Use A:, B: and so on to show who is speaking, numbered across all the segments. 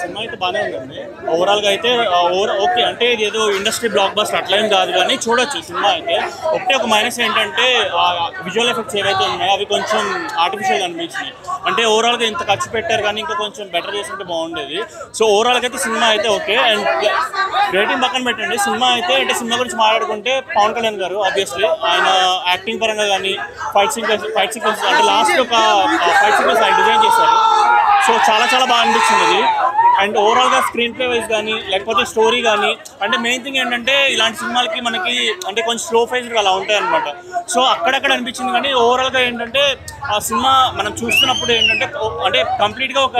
A: Cinema అయితే బాగానే ఉందండి. ఓవరాల్గా అయితే ఓకే అంటే ఇది ఏదో ఇండస్ట్రీ బ్లాక్ బస్టర్ అట్లా ఏం కాదు కానీ చూడొచ్చు సినిమా అయితే. ఒకటే ఒక మైనస్ ఏంటంటే విజువల్ ఎఫెక్ట్స్ ఏవైతే ఉన్నాయో అవి కొంచెం ఆర్టిఫిషియల్ అనిపించినాయి. అంటే ఓవరాల్గా ఇంత ఖర్చు పెట్టారు కానీ ఇంకా కొంచెం బెటర్ చేస్తుంటే బాగుండేది. సో ఓవరాల్గా అయితే సినిమా అయితే ఓకే. అండ్ రేటింగ్ పక్కన పెట్టండి, సినిమా అయితే అంటే సినిమా గురించి మాట్లాడుకుంటే పవన్ కళ్యాణ్ గారు ఆబ్వియస్లీ ఆయన యాక్టింగ్ పరంగా కానీ ఫైట్ సీక్వెన్స్ అంటే లాస్ట్ ఒక ఫైట్ సీక్వెన్స్ ఆయన డిజైన్ చేశారు. సో చాలా చాలా బాగా అనిపించింది ఇది. అండ్ ఓవరాల్గా స్క్రీన్ ప్లే వైజ్ కానీ లేకపోతే స్టోరీ కానీ అంటే మెయిన్ థింగ్ ఏంటంటే ఇలాంటి సినిమాలకి మనకి అంటే కొంచెం స్లో ఫేజ్గా అలా ఉంటాయి అనమాట. సో అక్కడక్కడ అనిపించింది కానీ ఓవరాల్గా ఏంటంటే ఆ సినిమా మనం చూస్తున్నప్పుడు ఏంటంటే అంటే కంప్లీట్గా ఒక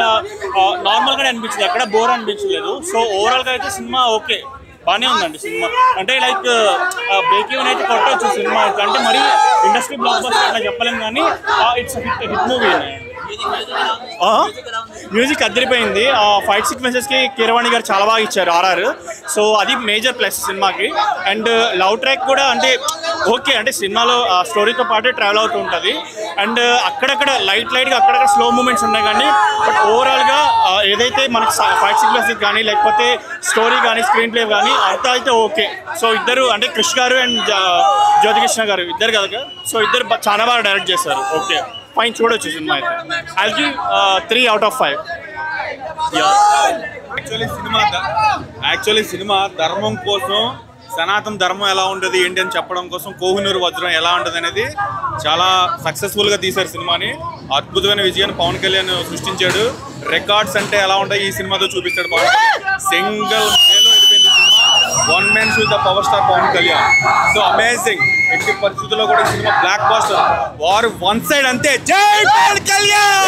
A: నార్మల్గానే అనిపించింది, ఎక్కడ బోర్ అనిపించలేదు. సో ఓవరాల్గా అయితే సినిమా ఓకే బాగానే ఉందండి సినిమా. అంటే లైక్ బ్రేక్ ఈవెన్ అయితే కొట్టవచ్చు సినిమా అయితే, అంటే మరీ ఇండస్ట్రీ బ్లాక్ బస్టర్ అట్లా చెప్పలేము కానీ ఇట్స్ హిట్ మూవీ. మ్యూజిక్ అదిరిపోయింది. ఫైట్ సీక్వెన్సెస్కి కీరవాణి గారు చాలా బాగా ఇచ్చారు ఆర్ఆర్. సో అది మేజర్ ప్లస్ సినిమాకి. అండ్ లవ్ ట్రాక్ కూడా అంటే ఓకే అంటే సినిమాలో స్టోరీతో పాటు ట్రావెల్ అవుతూ ఉంటుంది. అండ్ అక్కడక్కడ లైట్గా అక్కడక్కడ స్లో మూమెంట్స్ ఉన్నాయి కానీ బట్ ఓవరాల్గా ఏదైతే మనకి ఫైట్ సీక్వెన్స్ కానీ లేకపోతే స్టోరీ కానీ స్క్రీన్ ప్లే కానీ అంతా అయితే ఓకే. సో ఇద్దరు అంటే క్రిష్ గారు అండ్ జ్యోతికృష్ణ గారు ఇద్దరు కదా, సో ఇద్దరు చాలా బాగా డైరెక్ట్ చేశారు. ఓకే ఫైన్, చూడొచ్చు సినిమా అయితే. I'll give 3 out of 5.
B: Actually cinema ధర్మం కోసం, సనాతన ధర్మం ఎలా ఉంటుంది ఏంటి అని చెప్పడం కోసం కోహినూరు వజ్రం ఎలా ఉంటుంది అనేది చాలా సక్సెస్ఫుల్గా తీశారు సినిమాని. అద్భుతమైన విజయాన్ని పవన్ కళ్యాణ్ సృష్టించాడు. రికార్డ్స్ అంటే ఎలా ఉంటాయి ఈ సినిమాతో చూపించాడు పవన్ కళ్యాణ్. సింగిల్ మేలో వెళ్ళిపోయింది సినిమా. One man show the power star Pawan Kalyan. So amazing. ఎట్టి పరిస్థితుల్లో కూడా ఈ సినిమా బ్లాక్ బాస్టర్. వారు వన్ సైడ్ అంతే. జై పవన్ కళ్యాణ్.